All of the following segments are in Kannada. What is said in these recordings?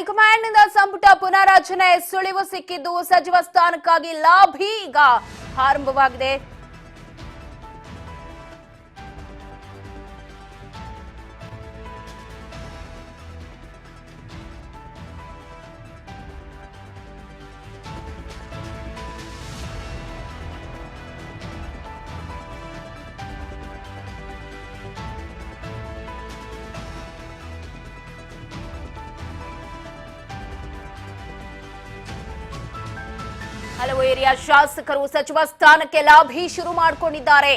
ಹೈಕಮಾಂಡ್ ನಿಂದ ಸಂಪುಟ ಪುನರಾರಚನೆ ಸುಳಿವು ಸಿಕ್ಕಿದ್ದು ಸಚಿವ ಸ್ಥಾನಕ್ಕಾಗಿ ಲಾಭಿ ಈಗ ಆರಂಭವಾಗಿದೆ. ಹಲವು ಏರಿಯಾ ಶಾಸಕರು ಸಚಿವ ಸ್ಥಾನಕ್ಕೆ ಲಾಭಿ ಶುರು ಮಾಡಿಕೊಂಡಿದ್ದಾರೆ.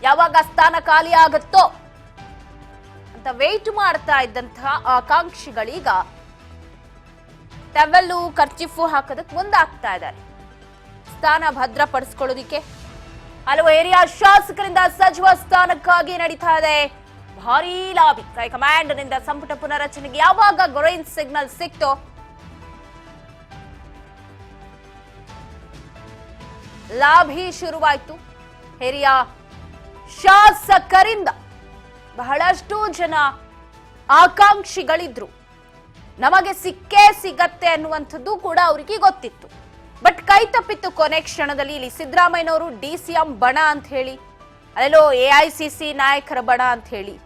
ಯಾವಾಗ ಸ್ಥಾನ ಖಾಲಿ ಆಗುತ್ತೋ ಅಂತ ವೇಟ್ ಮಾಡ್ತಾ ಇದ್ದಂತಹ ಆಕಾಂಕ್ಷಿಗಳೀಗ ಟವೆಲ್ಲು ಕರ್ಚಿಫು ಹಾಕೋದಕ್ಕೆ ಮುಂದಾಗ್ತಾ ಇದ್ದಾರೆ. ಸ್ಥಾನ ಭದ್ರಪಡಿಸಿಕೊಳ್ಳೋದಿಕ್ಕೆ ಹಲವು ಏರಿಯಾ ಶಾಸಕರಿಂದ ಸಚಿವ ಸ್ಥಾನಕ್ಕಾಗಿ ನಡೀತಾ ಇದೆ ಭಾರೀ ಲಾಬಿ. ಹೈಕಮಾಂಡ್ ನಿಂದ ಸಂಪುಟ ಪುನರಚನೆಗೆ ಯಾವಾಗ ಗ್ರೀನ್ ಸಿಗ್ನಲ್ ಸಿಕ್ತೋ ಲಾಭಿ ಶುರುವಾಯಿತು. ಹಿರಿಯ ಶಾಸಕರಿಂದ ಬಹಳಷ್ಟು ಜನ ಆಕಾಂಕ್ಷಿಗಳಿದ್ರು. ನಮಗೆ ಸಿಕ್ಕೇ ಸಿಗತ್ತೆ ಅನ್ನುವಂಥದ್ದು ಕೂಡ ಅವರಿಗೆ ಗೊತ್ತಿತ್ತು. ಬಟ್ ಕೈ ತಪ್ಪಿತ್ತು ಕೊನೆ ಕ್ಷಣದಲ್ಲಿ. ಇಲ್ಲಿ ಸಿದ್ದರಾಮಯ್ಯನವರು ಡಿಸಿಎಂ ಬಣ ಅಂತ ಹೇಳಿ, ಅಲ್ಲೆಲ್ಲೋ ಎಐಸಿಸಿ ನಾಯಕರ ಬಣ ಅಂತ ಹೇಳಿ,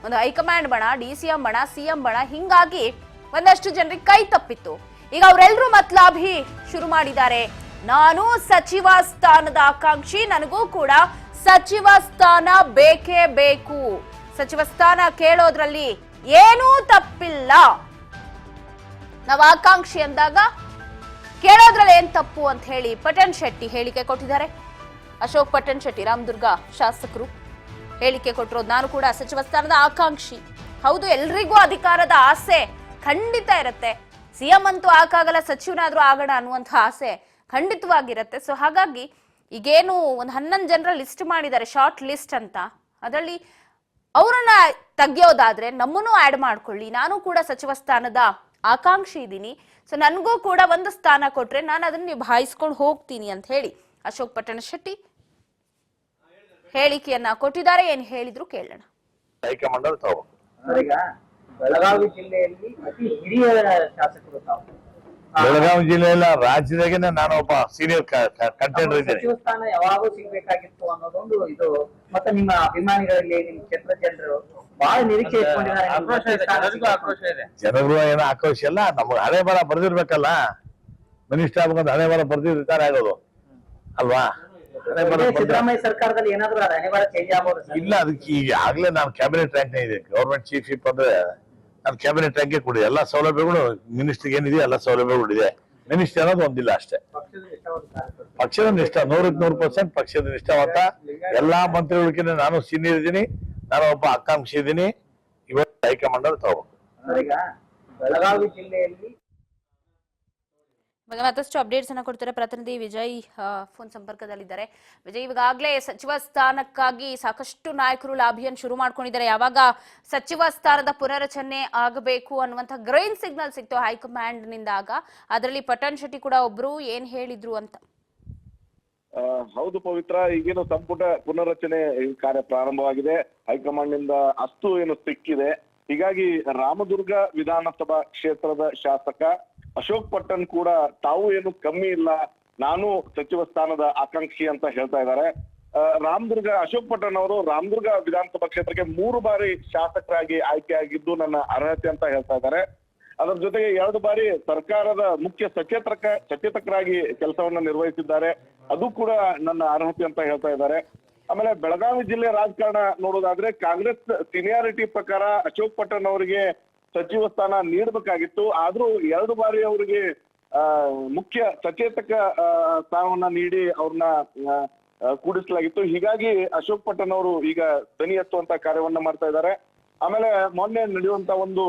ಒಂದು ಹೈಕಮಾಂಡ್ ಬಣ, ಡಿಸಿಎಂ ಬಣ, ಸಿಎಂ ಬಣ, ಹಿಂಗಾಗಿ ಒಂದಷ್ಟು ಜನರಿಗೆ ಕೈ ತಪ್ಪಿತ್ತು. ಈಗ ಅವರೆಲ್ಲರೂ ಮತ್ಲಾಭಿ ಶುರು ಮಾಡಿದ್ದಾರೆ. ನಾನು ಸಚಿವ ಸ್ಥಾನದ ಆಕಾಂಕ್ಷಿ, ನನಗೂ ಕೂಡ ಸಚಿವ ಸ್ಥಾನ ಬೇಕೇ ಬೇಕು, ಸಚಿವ ಸ್ಥಾನ ಕೇಳೋದ್ರಲ್ಲಿ ಏನೂ ತಪ್ಪಿಲ್ಲ, ನಾವು ಆಕಾಂಕ್ಷಿ ಅಂದಾಗ ಕೇಳೋದ್ರಲ್ಲಿ ಏನ್ ತಪ್ಪು ಅಂತ ಹೇಳಿ ಪಟನ್ ಶೆಟ್ಟಿ ಹೇಳಿಕೆ ಕೊಟ್ಟಿದ್ದಾರೆ. ಅಶೋಕ್ ಪಟನ್ ಶೆಟ್ಟಿ, ರಾಮದುರ್ಗ ಶಾಸಕರು ಹೇಳಿಕೆ ಕೊಟ್ಟಿರೋದು, ನಾನು ಕೂಡ ಸಚಿವ ಸ್ಥಾನದ ಆಕಾಂಕ್ಷಿ. ಹೌದು, ಎಲ್ರಿಗೂ ಅಧಿಕಾರದ ಆಸೆ ಖಂಡಿತ ಇರುತ್ತೆ. ಸಿಎಂ ಅಂತೂ ಆಗಾಗಲ್ಲ, ಸಚಿವನಾದ್ರೂ ಆಗೋಣ ಅನ್ನುವಂಥ ಆಸೆ ಖಂಡಿತವಾಗಿರುತ್ತೆ. ಸೊ ಹಾಗಾಗಿ ಈಗೇನು ಒಂದು 11 ಜನರ ಲಿಸ್ಟ್ ಮಾಡಿದ್ದಾರೆ, ಶಾರ್ಟ್ ಲಿಸ್ಟ್ ಅಂತ. ಅದರಲ್ಲಿ ಅವರನ್ನ ತೆಗೆಯೋದಾದ್ರೆ ನಮ್ಮನ್ನು ಆಡ್ ಮಾಡ್ಕೊಳ್ಳಿ, ನಾನು ಕೂಡ ಸಚಿವ ಸ್ಥಾನದ ಆಕಾಂಕ್ಷಿ ಇದ್ದೀನಿ, ಸೊ ನನಗೂ ಕೂಡ ಒಂದು ಸ್ಥಾನ ಕೊಟ್ರೆ ನಾನು ಅದನ್ನ ನಿಭಾಯಿಸ್ಕೊಂಡು ಹೋಗ್ತೀನಿ ಅಂತ ಹೇಳಿ ಅಶೋಕ್ ಪಟ್ಟಣ ಶೆಟ್ಟಿ ಹೇಳಿಕೆಯನ್ನ ಕೊಟ್ಟಿದ್ದಾರೆ. ಏನ್ ಹೇಳಿದ್ರು ಕೇಳೋಣ. ಬೆಳಗಾವಿ ಜಿಲ್ಲೆಯಲ್ಲಿ ಅತಿ ಹಿರಿಯ ಶಾಸಕರು ತಾವು. ಬೆಳಗಾವಿ ಜಿಲ್ಲೆಯಲ್ಲ, ರಾಜ್ಯದಾಗೆ ನಾನು ಒಬ್ಬ ಸೀನಿಯರ್ ಕಂಟೆಂಡರ್ ಇದ್ದೇನೆ. ಸಚಿವ ಸ್ಥಾನ ಯಾವಾಗೂ ಸಿಗ್ಬೇಕಾಗಿತ್ತು ಅನ್ನೋದೊಂದು ಇದು. ಮತ್ತೆ ನಿಮ್ಮ ಅಭಿಮಾನಿಗಳಲ್ಲಿ, ನಿಮ್ ಕ್ಷೇತ್ರ ಜನರು ಬಹಳ ನಿರೀಕ್ಷೆ ಇಟ್ಕೊಂಡಿದ್ದಾರೆ. ಜನರು ಏನೋ ಆಕ್ರೋಶ ಇಲ್ಲ, ನಮ್ಗೆ ಹಣೆ ಬರ ಬರ್ದಿರ್ಬೇಕಲ್ಲ. ಮಿನಿಸ್ಟರ್ ಆಗ್ಬೇಕಂತ ಹಣೆ ಬರ ಬರ್ದಿರ್ತಾರೆ ಆಗೋದು ಅಲ್ವಾ? ಸಿದ್ದರಾಮಯ್ಯ ಸರ್ಕಾರದಲ್ಲಿ ಏನಾದ್ರು ಹಣೆ ಬರ ಚೇಂಜ್ ಆಗ್ಬೋದು ಇಲ್ಲ. ಅದಕ್ಕೆ ಈಗ ಆಗ್ಲೇ ನಾನು ಕ್ಯಾಬಿನೆಟ್ ರ್ಯಾಂಕ್ ನೇ ಇದೆ. ಗವರ್ಮೆಂಟ್ ಚೀಫ್ ವಿಪ್ ಅಂದ್ರೆ ನಾನು ಕ್ಯಾಬಿನೆಟ್ ರ್ಯಾಂಕ್ ಕೊಡಿ. ಎಲ್ಲಾ ಸೌಲಭ್ಯಗಳು ಮಿನಿಸ್ಟರ್ ಏನಿದೆ ಎಲ್ಲ ಸೌಲಭ್ಯಗಳು ಇದೆ. ಮಿನಿಸ್ಟರ್ ಅನ್ನೋದು ಒಂದಿಲ್ಲ ಅಷ್ಟೇ. ಪಕ್ಷದ ನಿಷ್ಠ 100% ಪಕ್ಷದ ನಿಷ್ಠಾವಂತ. ಎಲ್ಲಾ ಮಂತ್ರಿಗಳಿಗಿಂತ ನಾನು ಸೀನಿಯರ್ ಇದ್ದೀನಿ, ನಾನು ಒಬ್ಬ ಆಕಾಂಕ್ಷಿ ಇದ್ದೀನಿ. ಇವತ್ತು ಹೈಕಮಾಂಡ್ ಅಲ್ಲಿ ತಗೋಬೇಕು. ಬೆಳಗಾವಿ ಜಿಲ್ಲೆಯಲ್ಲಿ ಮತ್ತಷ್ಟು ಅಪ್ಡೇಟ್ಸ್ ಅನ್ನ ಕೊಡ್ತಾರೆ ಪ್ರತಿನಿಧಿ ವಿಜಯ್ ಫೋನ್ ಸಂಪರ್ಕದಲ್ಲಿದ್ದಾರೆ. ವಿಜಯ್, ಈಗಾಗಲೇ ಸಚಿವ ಸ್ಥಾನಕ್ಕಾಗಿ ಸಾಕಷ್ಟು ನಾಯಕರು ಲಾಭಿಯನ್ನು ಶುರು ಮಾಡ್ಕೊಂಡಿದ್ದಾರೆ. ಯಾವಾಗ ಸಚಿವ ಸ್ಥಾನದ ಪುನರಚನೆ ಆಗಬೇಕು ಅನ್ನುವಂಥ ಗ್ರೀನ್ ಸಿಗ್ನಲ್ ಸಿಕ್ತು ಹೈಕಮಾಂಡ್ ನಿಂದಾಗ, ಅದರಲ್ಲಿ ಪಟನ್ ಶೆಟ್ಟಿ ಕೂಡ ಒಬ್ರು, ಏನ್ ಹೇಳಿದ್ರು ಅಂತ? ಹೌದು ಪವಿತ್ರ, ಈಗೇನು ಸಂಪುಟ ಪುನರಚನೆ ಕಾರ್ಯ ಪ್ರಾರಂಭವಾಗಿದೆ. ಹೈಕಮಾಂಡ್ ನಿಂದ ಅಸ್ತು ಏನು ಸಿಕ್ಕಿದೆ. ಹೀಗಾಗಿ ರಾಮದುರ್ಗ ವಿಧಾನಸಭಾ ಕ್ಷೇತ್ರದ ಶಾಸಕ ಅಶೋಕ್ ಪಟ್ಟಣ್ ಕೂಡ ತಾವು ಏನು ಕಮ್ಮಿ ಇಲ್ಲ, ನಾನು ಸಚಿವ ಸ್ಥಾನದ ಆಕಾಂಕ್ಷಿ ಅಂತ ಹೇಳ್ತಾ ಇದ್ದಾರೆ. ರಾಮದುರ್ಗ ಅಶೋಕ್ ಪಟ್ಟಣ್ ಅವರು ರಾಮದುರ್ಗ ವಿಧಾನಸಭಾ ಕ್ಷೇತ್ರಕ್ಕೆ 3 ಬಾರಿ ಶಾಸಕರಾಗಿ ಆಯ್ಕೆಯಾಗಿದ್ದು ನನ್ನ ಅರ್ಹತೆ ಅಂತ ಹೇಳ್ತಾ ಇದ್ದಾರೆ. ಅದರ ಜೊತೆಗೆ 2 ಬಾರಿ ಸರ್ಕಾರದ ಮುಖ್ಯ ಸಚೇತಕರಾಗಿ ಕೆಲಸವನ್ನ ನಿರ್ವಹಿಸಿದ್ದಾರೆ, ಅದು ಕೂಡ ನನ್ನ ಅರ್ಹತೆ ಅಂತ ಹೇಳ್ತಾ ಇದ್ದಾರೆ. ಆಮೇಲೆ ಬೆಳಗಾವಿ ಜಿಲ್ಲೆ ರಾಜಕಾರಣ ನೋಡೋದಾದ್ರೆ ಕಾಂಗ್ರೆಸ್ ಸೀನಿಯಾರಿಟಿ ಪ್ರಕಾರ ಅಶೋಕ್ ಪಟ್ಟಣ್ ಅವರಿಗೆ ಸಚಿವ ಸ್ಥಾನ ನೀಡಬೇಕಾಗಿತ್ತು. ಆದ್ರೂ 2 ಬಾರಿ ಅವರಿಗೆ ಮುಖ್ಯ ಸಚೇತಕ ಸ್ಥಾನವನ್ನ ನೀಡಿ ಅವ್ರನ್ನ ಕೂಡಿಸಲಾಗಿತ್ತು. ಹೀಗಾಗಿ ಅಶೋಕ್ ಪಟ್ಟಣ್ ಅವರು ಈಗ ಧ್ವನಿ ಎತ್ತುವಂತ ಕಾರ್ಯವನ್ನ ಮಾಡ್ತಾ ಇದ್ದಾರೆ. ಆಮೇಲೆ ಮೊನ್ನೆ ನಡೆಯುವಂತ ಒಂದು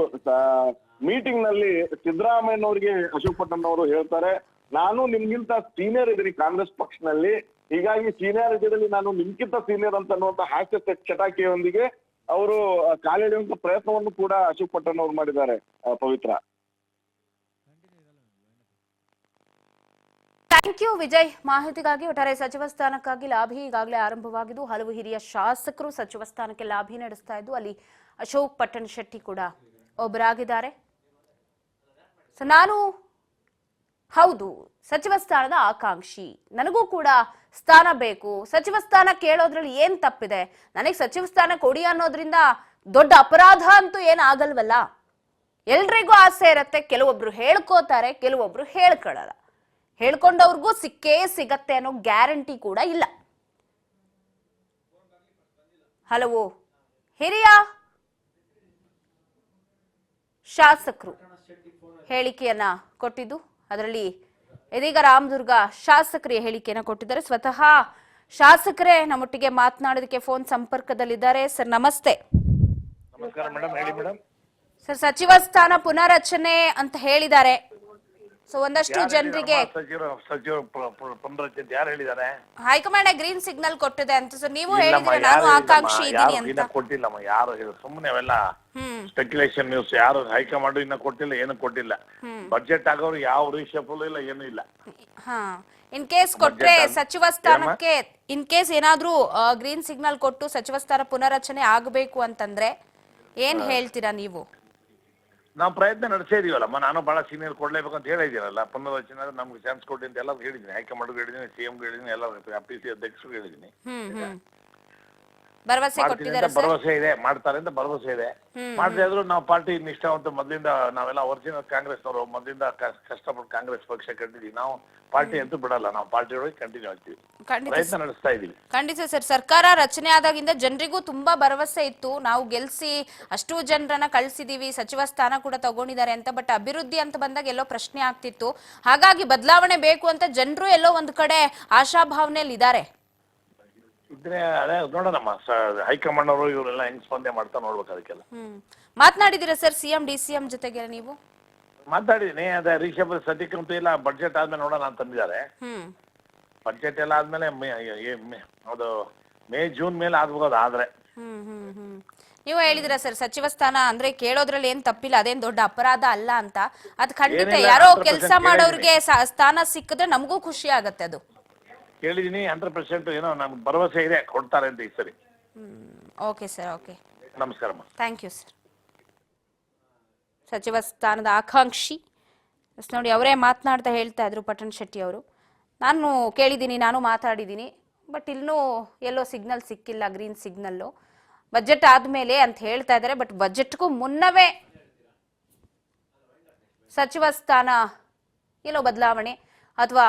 ಮೀಟಿಂಗ್ ನಲ್ಲಿ ಸಿದ್ದರಾಮಯ್ಯನವರಿಗೆ ಅಶೋಕ್ ಪಟ್ಟಣ್ ಅವರು ಹೇಳ್ತಾರೆ, ನಾನು ನಿಮ್ಗಿಂತ ಸೀನಿಯರ್ ಇದ್ದೀನಿ ಕಾಂಗ್ರೆಸ್ ಪಕ್ಷದಲ್ಲಿ, ಹೀಗಾಗಿ ಸೀನಿಯಾರಿಟಿಯಲ್ಲಿ ನಾನು ನಿಮ್ಗಿಂತ ಸೀನಿಯರ್ ಅಂತ ಅನ್ನುವಂತ ಹಾಸ್ಯ ಚಟಾಕಿಯೊಂದಿಗೆ ಅವರು ಕಾಲೆಳೆಯುವಂತ ಪ್ರಯತ್ನವನ್ನು ಕೂಡ ಅಶೋಕ್ ಪಟ್ಟಣ್ ಅವರು ಮಾಡಿದ್ದಾರೆ. ಪವಿತ್ರ, ಥ್ಯಾಂಕ್ ಯು ವಿಜಯ್ ಮಾಹಿತಿಗಾಗಿ. ಒಟ್ಟಾರೆ ಸಚಿವ ಸ್ಥಾನಕ್ಕಾಗಿ ಲಾಭಿ ಈಗಾಗಲೇ ಆರಂಭವಾಗಿದ್ದು ಹಲವು ಹಿರಿಯ ಶಾಸಕರು ಸಚಿವ ಸ್ಥಾನಕ್ಕೆ ಲಾಭಿ ನಡೆಸ್ತಾ ಇದ್ದು ಅಲ್ಲಿ ಅಶೋಕ್ ಪಟ್ಟಣ್ ಶೆಟ್ಟಿ ಕೂಡ ಒಬ್ಬರಾಗಿದ್ದಾರೆ. ಸೊ ನಾನು ಹೌದು ಸಚಿವ ಸ್ಥಾನದ ಆಕಾಂಕ್ಷಿ, ನನಗೂ ಕೂಡ ಸ್ಥಾನ ಬೇಕು, ಸಚಿವ ಸ್ಥಾನ ಕೇಳೋದ್ರಲ್ಲಿ ಏನ್ ತಪ್ಪಿದೆ, ನನಗೆ ಸಚಿವ ಸ್ಥಾನ ಕೊಡಿ ಅನ್ನೋದ್ರಿಂದ ದೊಡ್ಡ ಅಪರಾಧ ಅಂತೂ ಏನಾಗಲ್ವಲ್ಲ. ಎಲ್ರಿಗೂ ಆಸೆ ಇರತ್ತೆ, ಕೆಲವೊಬ್ರು ಹೇಳ್ಕೋತಾರೆ, ಕೆಲವೊಬ್ರು ಹೇಳ್ಕೊಳ್ಳಲ್ಲ. ಹೇಳ್ಕೊಂಡವ್ರಿಗೂ ಸಿಕ್ಕೇ ಸಿಗತ್ತೆ ಅನ್ನೋ ಗ್ಯಾರಂಟಿ ಕೂಡ ಇಲ್ಲ. ಹಲವು ಹಿರಿಯ ಶಾಸಕರು ಹೇಳಿಕೆಯನ್ನ ಕೊಟ್ಟಿದ್ದು, ಅದರಲ್ಲಿ ಇದೀಗ ರಾಮದುರ್ಗ ಶಾಸಕರೇ ಹೇಳಿಕೆಯನ್ನ ಕೊಟ್ಟಿದ್ದಾರೆ. ಸ್ವತಃ ಶಾಸಕರೇ ನಮ್ಮೊಟ್ಟಿಗೆ ಮಾತನಾಡೋದಕ್ಕೆ ಫೋನ್ ಸಂಪರ್ಕದಲ್ಲಿದ್ದಾರೆ. ಸರ್ ನಮಸ್ತೆ. ನಮಸ್ಕಾರ ಮೇಡಮ್, ಹೇಳಿ ಮೇಡಮ್. ಸರ್ ಸಚಿವ ಸ್ಥಾನ ಪುನರ್ರಚನೆ ಅಂತ ಹೇಳಿದ್ದಾರೆ. ಸೊ ಒಂದಷ್ಟು ಜನರಿಗೆ ಸಚಿವರು ಪುನರ್ರಚನೆ ಯಾರು ಹೇಳಿದ್ದಾರೆ? ಹೈಕಮಾಂಡ್ ಗ್ರೀನ್ ಸಿಗ್ನಲ್ ಕೊಟ್ಟಿದೆ ಅಂತ. ಸೊ ನೀವು ಹೇಳಿದ್ರೆ ನಾನು ಆಕಾಂಕ್ಷಿ ಇದ್ದೀನಿ ಅಂತ. ಕೊಟ್ಟಿಲ್ಲಮ್ಮ, ಯಾರು ಸುಮ್ಮನೆ ಅವೆಲ್ಲ ಸ್ಪೆಕ್ಯುಲೇಷನ್ ನ್ಯೂಸ್. ಯಾರು ಹೈಕಮಾಂಡ್ ಇನ್ನ ಕೊಟ್ಟಿಲ್ಲ, ಏನು ಕೊಟ್ಟಿಲ್ಲ. ಬಜೆಟ್ ಆಗೋರು ಯಾವ ರೀಶಫಲ್ ಇಲ್ಲ, ಏನು ಇಲ್ಲ. ಹಾ, ಇನ್ ಕೇಸ್ ಕೊಟ್ರೆ ಸಚಿವ ಸ್ಥಾನಕ್ಕೆ ಇನ್ ಕೇಸ್ ಏನಾದ್ರೂ ಗ್ರೀನ್ ಸಿಗ್ನಲ್ ಕೊಟ್ಟು ಸಚಿವ ಸ್ಥಾನ ಪುನರ್ರಚನೆ ಆಗಬೇಕು ಅಂತಂದ್ರೆ ಏನ್ ಹೇಳ್ತೀರಾ ನೀವು? ನಾವು ಪ್ರಯತ್ನ ನಡೆಸಿದೀವಲ್ಲಮ್ಮ. ನಾನು ಬಹಳ ಸೀನಿಯರ್ ಕೊಡ್ಲೇಬೇಕು ಅಂತ ಹೇಳಿದ್ದೀನಲ್ಲ. ಪುನರ್ರಚನೆ ನಮ್ಗೆ ಚಾನ್ಸ್ ಕೊಡಿ ಅಂತ ಎಲ್ಲ ಹೇಳಿದ್ದೀನಿ. ಹೈಕಮಾಂಡ್ ಹೇಳಿದ್ದೀನಿ, ಸಿಎಂ ಹೇಳಿದ್ದೀನಿ, ಎಲ್ಲ PC ಅಧ್ಯಕ್ಷರು ಹೇಳಿದ್ದೀನಿ. ಭರವಸೆ ಕೊಟ್ಟಿದ್ದಾರೆ, ಭರವಸೆ ಇದೆ, ಮಾಡ್ತಾರೆ ಅಂತ ಭರವಸೆ ಇದೆ. ಮಾಡದೇ ಇದ್ರು ನಾವು ಪಾರ್ಟಿ ನಿಷ್ಠಾವಂತ ಮೊದಲಿಂದ ನಾವೆಲ್ಲ ಒರಿಜಿನಲ್ ಕಾಂಗ್ರೆಸ್ನವರು, ಮೊದಲಿಂದ ಕಷ್ಟಪಟ್ಟು ಕಾಂಗ್ರೆಸ್ ಪಕ್ಷ ಕಟ್ಟಿದೀವಿ. ನಾವು ಪಾರ್ಟಿ ಅಂತೂ ಬಿಡಲ್ಲ, ನಾವು ಪಾರ್ಟಿ ಒಳಗೆ ಕಂಟಿನ್ಯೂ ಆಗ್ತೀವಿ, ಪ್ರಯತ್ನ ನಡೆಸ್ತಾ ಇದೀವಿ. ಖಂಡಿತ ಸರ್. ಸರ್ಕಾರ ರಚನೆ ಆದಾಗಿಂದ ಜನರಿಗೂ ತುಂಬಾ ಭರವಸೆ ಇತ್ತು, ನಾವು ಗೆಲ್ಸಿ ಅಷ್ಟು ಜನರನ್ನ ಕಳ್ಸಿದೀವಿ, ಸಚಿವ ಸ್ಥಾನ ಕೂಡ ತಗೊಂಡಿದ್ದಾರೆ ಅಂತ. ಬಟ್ ಅಭಿವೃದ್ಧಿ ಅಂತ ಬಂದಾಗ ಎಲ್ಲೋ ಪ್ರಶ್ನೆ ಆಗ್ತಿತ್ತು. ಹಾಗಾಗಿ ಬದಲಾವಣೆ ಬೇಕು ಅಂತ ಜನರು ಎಲ್ಲೋ ಒಂದ್ ಕಡೆ ಆಶಾಭಾವನೆಯಲ್ಲಿ ಇದ್ದಾರೆ. ಇದ್ರೆ ಅದೇ ನೋಡೋಣಮ್ಮ, ಹೈಕಮಾಂಡ್ ಅವರು ಇವರೆಲ್ಲ ಹೆಂಗ್ ಸ್ಪಂದನೆ ಮಾಡ್ತಾ ನೋಡ್ಬೇಕು. ಅದಕ್ಕೆಲ್ಲ ಮಾತನಾಡಿದಿರಾ ಸರ್ ಸಿಎಂ DCM ಜೊತೆಗೆ ನೀವು? ಮಾತಾಡಿದೀನಿ. ಅದೇ ರೀಶಫಲ್ ಸದ್ಯಕ್ಕಂತೂ ಇಲ್ಲ, ಬಡ್ಜೆಟ್ ಆದ್ಮೇಲೆ ನೋಡೋಣ ಅಂತಂದಿದ್ದಾರೆ. ಬಡ್ಜೆಟ್ ಎಲ್ಲ ಆದ್ಮೇಲೆ ಅದು ಮೇ ಜೂನ್ ಮೇಲೆ ಆಗ್ಬೋದು. ಆದ್ರೆ ನೀವು ಹೇಳಿದಿರಾ ಸರ್ ಸಚಿವ ಸ್ಥಾನ ಅಂದ್ರೆ ಕೇಳೋದ್ರಲ್ಲಿ ಏನ್ ತಪ್ಪಿಲ್ಲ, ಅದೇನ್ ದೊಡ್ಡ ಅಪರಾಧ ಅಲ್ಲ ಅಂತ. ಅದ್ ಖಂಡಿತ ಯಾರೋ ಕೆಲಸ ಮಾಡೋರಿಗೆ ಸ್ಥಾನ ಸಿಕ್ಕಿದ್ರೆ ನಮಗೂ ಖುಷಿ ಆಗತ್ತೆ. ಅದು ಕೇಳಿದೀನಿ, 100% ಏನೋ ನಮ್ಗೆ ಭರವಸೆ ಇದೆ, ಕೊಡ್ತಾರೆ ಅಂತ ಈ ಸರಿ. ಓಕೆ ಸರ್, ಓಕೆ, ನಮಸ್ಕಾರಮ್ಮ. Thank you sir. ಸಚಿವ ಸ್ಥಾನದ ಆಕಾಂಕ್ಷಿ ನೋಡಿ, ಅವರೇ ಮಾತನಾಡ್ತಾ ಹೇಳ್ತಾ ಇದ್ರು ಪಟ್ಟಣ ಶೆಟ್ಟಿ ಅವರು. ನಾನು ಕೇಳಿದ್ದೀನಿ, ನಾನು ಮಾತಾಡಿದ್ದೀನಿ, ಬಟ್ ಇನ್ನೂ ಎಲ್ಲೋ ಸಿಗ್ನಲ್ ಸಿಕ್ಕಿಲ್ಲ, ಗ್ರೀನ್ ಸಿಗ್ನಲ್ಲು. ಬಜೆಟ್ ಆದ್ಮೇಲೆ ಅಂತ ಹೇಳ್ತಾ ಇದ್ದಾರೆ. ಬಟ್ ಬಜೆಟ್ಗೂ ಮುನ್ನವೇ ಸಚಿವ ಸ್ಥಾನ ಎಲ್ಲೋ ಬದಲಾವಣೆ ಅಥವಾ